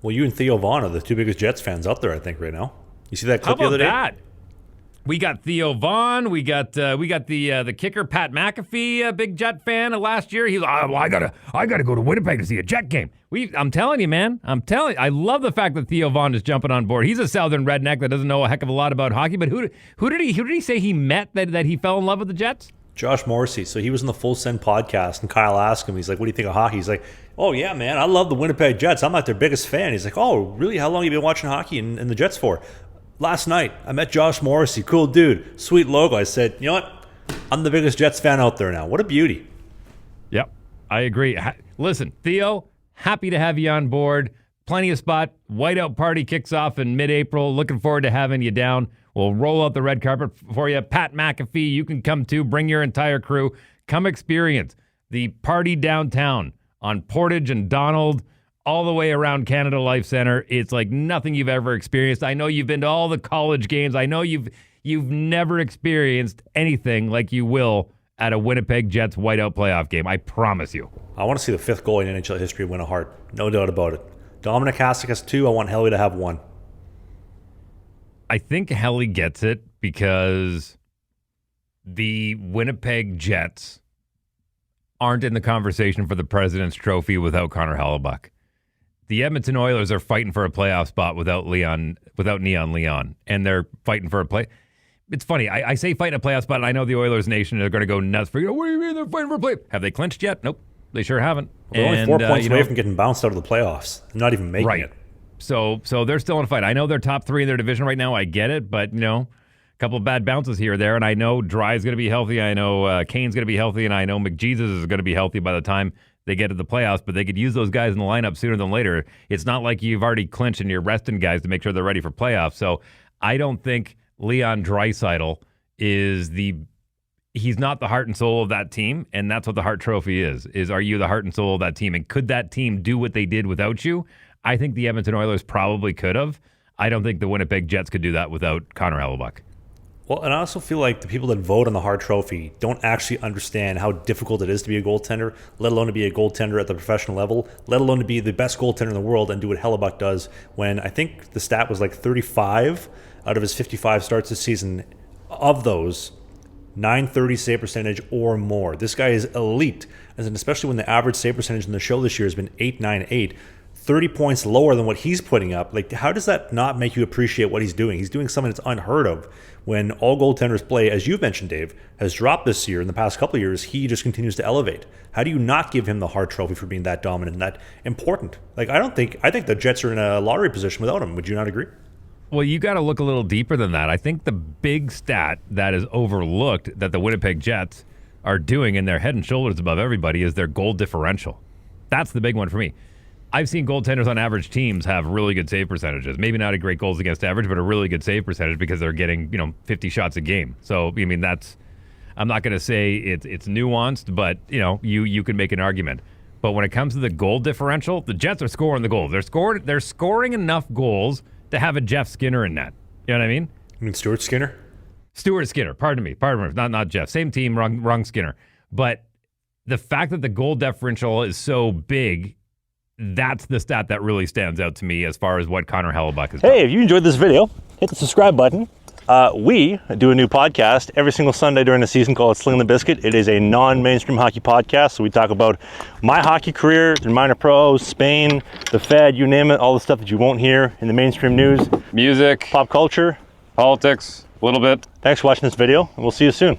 Well, you and Theo Vaughn are the two biggest Jets fans out there, I think, right now. You see that How clip the about other day? that? We got Theo Vaughn. We got the kicker Pat McAfee, a big Jet fan of last year. He's like, I gotta go to Winnipeg to see a Jet game. I'm telling you, man. I love the fact that Theo Vaughn is jumping on board. He's a Southern redneck that doesn't know a heck of a lot about hockey. But who did he say he met that he fell in love with the Jets? Josh Morrissey. So he was on the Full Send podcast, and Kyle asked him, he's like, what do you think of hockey? He's like, oh, yeah, man, I love the Winnipeg Jets. I'm not their biggest fan. He's like, oh, really? How long have you been watching hockey and the Jets for? Last night, I met Josh Morrissey. Cool dude. Sweet logo. I said, you know what? I'm the biggest Jets fan out there now. What a beauty. Yep, I agree. Listen, Theo, happy to have you on board. Plenty of spot. Whiteout party kicks off in mid-April. Looking forward to having you down. We'll roll out the red carpet for you. Pat McAfee, you can come too. Bring your entire crew. Come experience the party downtown on Portage and Donald, all the way around Canada Life Center. It's like nothing you've ever experienced. I know you've been to all the college games. I know you've never experienced anything like you will at a Winnipeg Jets whiteout playoff game. I promise you. I want to see the fifth goal in NHL history win a Hart. No doubt about it. Dominic Hasek has 2. I want Helly to have 1. I think Helly gets it because the Winnipeg Jets aren't in the conversation for the President's Trophy without Connor Hellebuck. The Edmonton Oilers are fighting for a playoff spot without Neon Leon, and they're fighting for a play. It's funny. I say fighting a playoff spot, and I know the Oilers Nation are going to go nuts for, what do you mean they're fighting for a play? Have they clinched yet? Nope. They sure haven't. They're only 4 points away from getting bounced out of the playoffs. They're not even making it. So they're still in a fight. I know they're top 3 in their division right now. I get it, but, a couple of bad bounces here or there, and I know Dry's going to be healthy. I know Kane's going to be healthy, and I know McJesus is going to be healthy by the time they get to the playoffs, but they could use those guys in the lineup sooner than later. It's not like you've already clinched and you're resting guys to make sure they're ready for playoffs. So I don't think Leon Draisaitl he's not the heart and soul of that team, and that's what the Hart Trophy is are you the heart and soul of that team? And could that team do what they did without you? I think the Edmonton Oilers probably could have. I don't think the Winnipeg Jets could do that without Connor Hellebuck. Well, and I also feel like the people that vote on the Hart Trophy don't actually understand how difficult it is to be a goaltender, let alone to be a goaltender at the professional level, let alone to be the best goaltender in the world and do what Hellebuck does when I think the stat was like 35 out of his 55 starts this season. Of those, 930 save percentage or more. This guy is elite, and especially when the average save percentage in the show this year has been 898. 30 points lower than what he's putting up. Like, how does that not make you appreciate what he's doing? He's doing something that's unheard of. When all goaltenders play, as you've mentioned, Dave, has dropped this year. In the past couple of years, he just continues to elevate. How do you not give him the Hart Trophy for being that dominant and that important? Like, I think the Jets are in a lottery position without him. Would you not agree? Well, you got to look a little deeper than that. I think the big stat that is overlooked that the Winnipeg Jets are doing, and they're head and shoulders above everybody, is their goal differential. That's the big one for me. I've seen goaltenders on average teams have really good save percentages. Maybe not a great goals against average, but a really good save percentage because they're getting 50 shots a game. So I mean I'm not going to say it's nuanced, but you can make an argument. But when it comes to the goal differential, the Jets are scoring the goals. They're scoring enough goals to have a Jeff Skinner in net. You know what I mean? You mean Stuart Skinner? Stuart Skinner. Pardon me. Not Jeff. Same team. Wrong Skinner. But the fact that the goal differential is so big. That's the stat that really stands out to me as far as what Connor Hellebuck has done. Hey, if you enjoyed this video, hit the subscribe button. We do a new podcast every single Sunday during the season called Sling the Biscuit. It is a non-mainstream hockey podcast, so we talk about my hockey career, the minor pros, Spain, the Fed, you name it, all the stuff that you won't hear in the mainstream news. Music, pop culture, politics, a little bit. Thanks for watching this video, and we'll see you soon.